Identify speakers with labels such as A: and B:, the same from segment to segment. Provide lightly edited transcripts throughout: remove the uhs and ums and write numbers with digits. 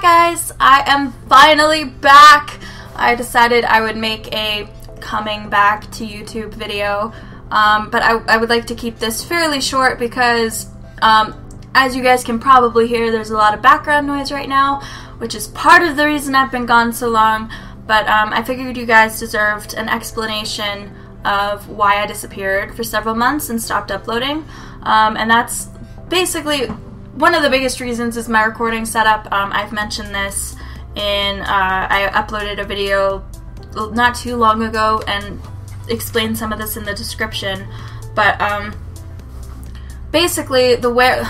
A: Hi guys, I am finally back. I decided I would make a coming back to YouTube video, but I would like to keep this fairly short because as you guys can probably hear, there's a lot of background noise right now, which is part of the reason I've been gone so long, but I figured you guys deserved an explanation of why I disappeared for several months and stopped uploading, and that's basically one of the biggest reasons is my recording setup. I've mentioned this in, I uploaded a video not too long ago and explained some of this in the description, but basically the way,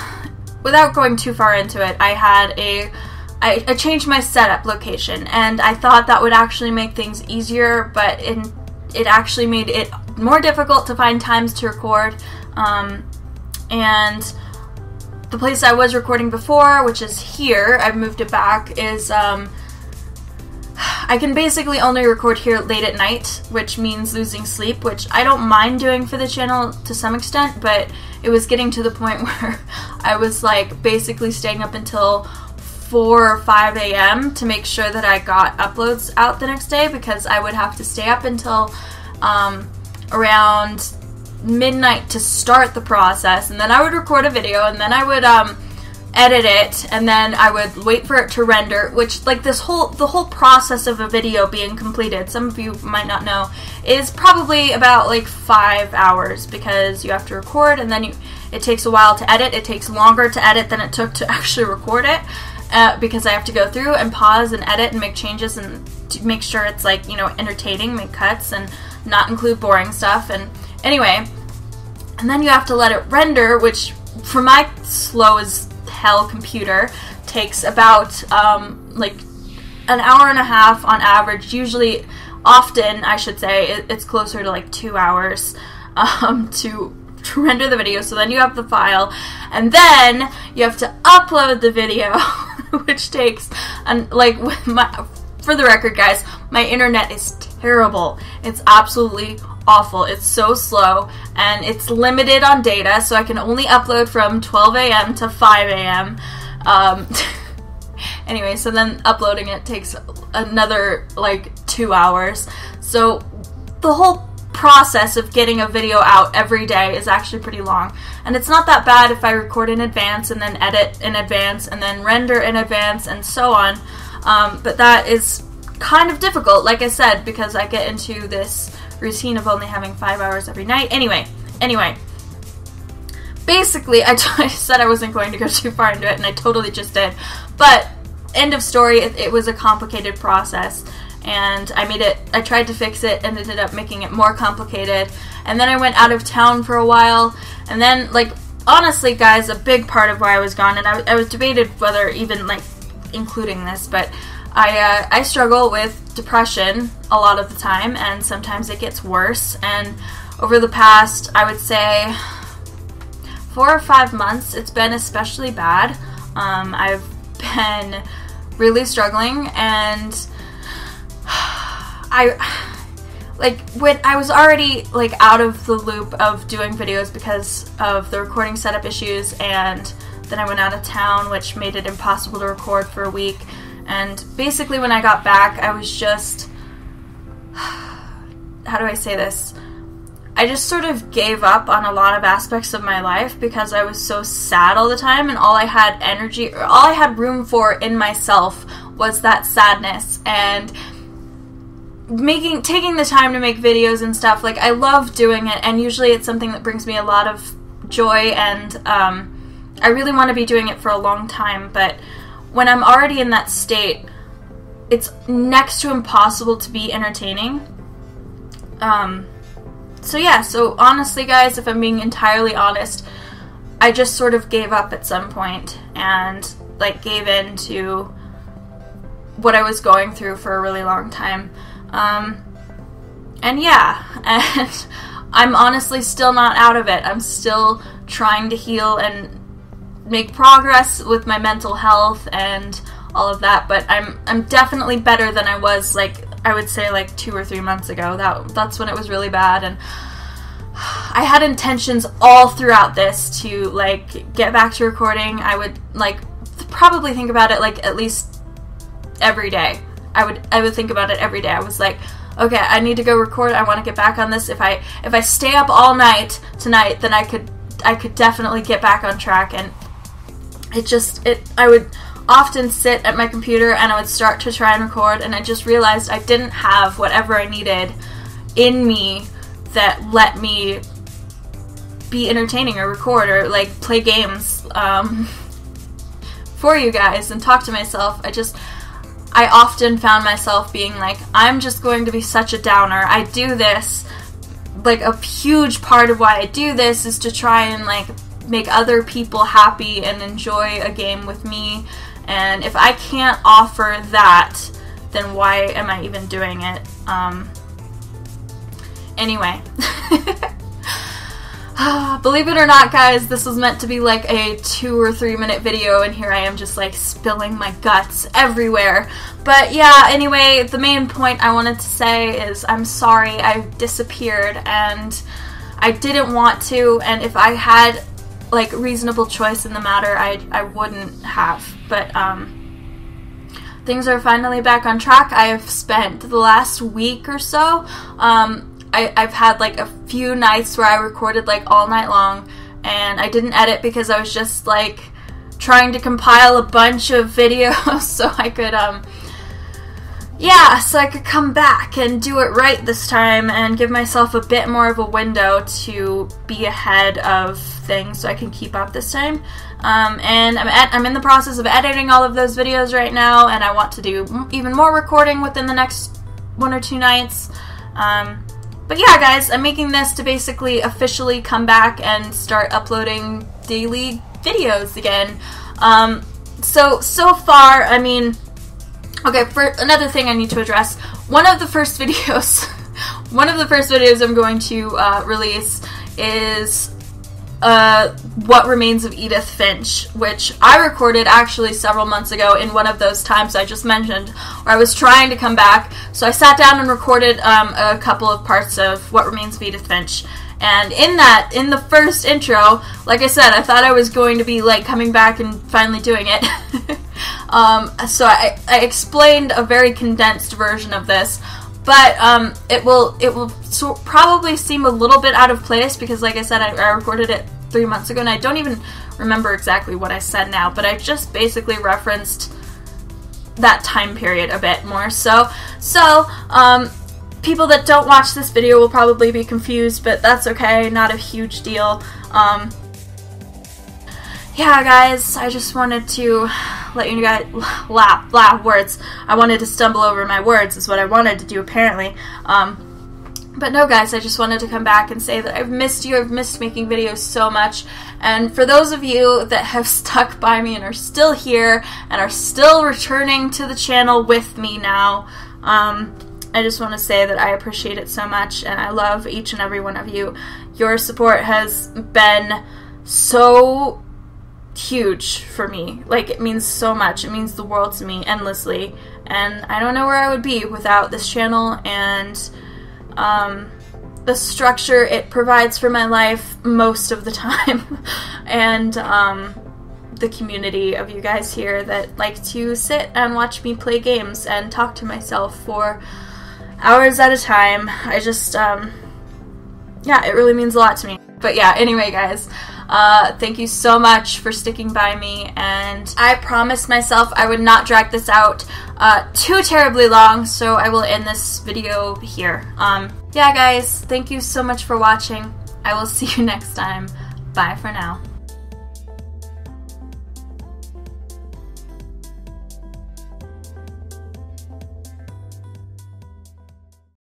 A: without going too far into it, I changed my setup location, and I thought that would actually make things easier, but it actually made it more difficult to find times to record, and the place I was recording before, which is here, I've moved it back, is, I can basically only record here late at night, which means losing sleep, which I don't mind doing for the channel to some extent, but it was getting to the point where I was, like, basically staying up until 4 or 5 a.m. to make sure that I got uploads out the next day, because I would have to stay up until, around midnight to start the process, and then I would record a video, and then I would edit it, and then I would wait for it to render, which, like, the whole process of a video being completed, some of you might not know, is probably about like 5 hours, because you have to record, and then it takes a while to edit. It takes longer to edit than it took to actually record it, because I have to go through and pause and edit and make changes and to make sure it's, like, you know, entertaining, make cuts and not include boring stuff, and anyway, and then you have to let it render, which for my slow as hell computer takes about like an hour and a half on average. Usually, often I should say, it's closer to like 2 hours to render the video. So then you have the file, and then you have to upload the video, which takes, and like with my, for the record, guys, my internet is terrible. It's absolutely awful. It's so slow, and it's limited on data, so I can only upload from 12 a.m. to 5 a.m. Anyway, so then uploading it takes another like 2 hours. So the whole process of getting a video out every day is actually pretty long, and it's not that bad if I record in advance and then edit in advance and then render in advance and so on, but that is kind of difficult, like I said, because I get into this routine of only having 5 hours every night. Anyway, basically, I said I wasn't going to go too far into it, and I totally just did, but end of story, it was a complicated process, and I tried to fix it and ended up making it more complicated, and then I went out of town for a while, and then, like, honestly, guys, a big part of why I was gone, and I was debated whether even, like, including this, but I struggle with depression a lot of the time, and sometimes it gets worse, and over the past, I would say, 4 or 5 months, it's been especially bad. I've been really struggling, and when I was already, like, out of the loop of doing videos because of the recording setup issues, and then I went out of town, which made it impossible to record for a week. And basically when I got back, I was just, how do I say this? I just sort of gave up on a lot of aspects of my life because I was so sad all the time, and all I had energy, or all I had room for in myself was that sadness. And taking the time to make videos and stuff, like, I love doing it, and usually it's something that brings me a lot of joy, and I really want to be doing it for a long time, but when I'm already in that state, it's next to impossible to be entertaining. So yeah, so honestly, guys, if I'm being entirely honest, I just sort of gave up at some point and, like, gave in to what I was going through for a really long time. And yeah, and I'm honestly still not out of it. I'm still trying to heal and make progress with my mental health and all of that, but I'm definitely better than I was, like, I would say, like, 2 or 3 months ago. That's when it was really bad, and I had intentions all throughout this to, like, get back to recording. I would, like, probably think about it, like, at least every day. I would think about it every day. I was like, okay, I need to go record. I want to get back on this. If I stay up all night tonight, then I could definitely get back on track. And I would often sit at my computer and I would start to try and record, and I just realized I didn't have whatever I needed in me that let me be entertaining or record or like play games for you guys and talk to myself. I often found myself being like, I'm just going to be such a downer. I do this, like a huge part of why I do this is to try and like make other people happy and enjoy a game with me. And if I can't offer that, then why am I even doing it? Anyway. Believe it or not, guys, this was meant to be like a 2 or 3 minute video, and here I am just like spilling my guts everywhere. But yeah, anyway, the main point I wanted to say is I'm sorry I disappeared, and I didn't want to, and if I had like reasonable choice in the matter, I wouldn't have. But things are finally back on track. I have spent the last week or so, I've had like a few nights where I recorded like all night long, and I didn't edit because I was just like trying to compile a bunch of videos so I could so I could come back and do it right this time and give myself a bit more of a window to be ahead of things so I can keep up this time. And I'm in the process of editing all of those videos right now, and I want to do even more recording within the next 1 or 2 nights. But yeah, guys, I'm making this to basically officially come back and start uploading daily videos again. So far, I mean, okay, for another thing I need to address, one of the first videos I'm going to release is What Remains of Edith Finch, which I recorded actually several months ago in one of those times I just mentioned, where I was trying to come back. So I sat down and recorded a couple of parts of What Remains of Edith Finch. And in the first intro, like I said, I thought I was going to be like coming back and finally doing it. So I explained a very condensed version of this. But it will probably seem a little bit out of place because, like I said, I recorded it 3 months ago, and I don't even remember exactly what I said now, but I just basically referenced that time period a bit more. So people that don't watch this video will probably be confused, but that's okay, not a huge deal. Yeah, guys, I just wanted to let you guys laugh words. I wanted to stumble over my words is what I wanted to do, apparently. But no, guys, I just wanted to come back and say that I've missed you. I've missed making videos so much. And for those of you that have stuck by me and are still here and are still returning to the channel with me now, I just want to say that I appreciate it so much, and I love each and every one of you. Your support has been so huge for me. Like, it means so much. It means the world to me, endlessly. And I don't know where I would be without this channel and the structure it provides for my life most of the time. And the community of you guys here that like to sit and watch me play games and talk to myself for hours at a time. I just, yeah, it really means a lot to me. But yeah, anyway, guys, thank you so much for sticking by me, and I promised myself I would not drag this out too terribly long, so I will end this video here. Yeah, guys, thank you so much for watching. I will see you next time. Bye for now.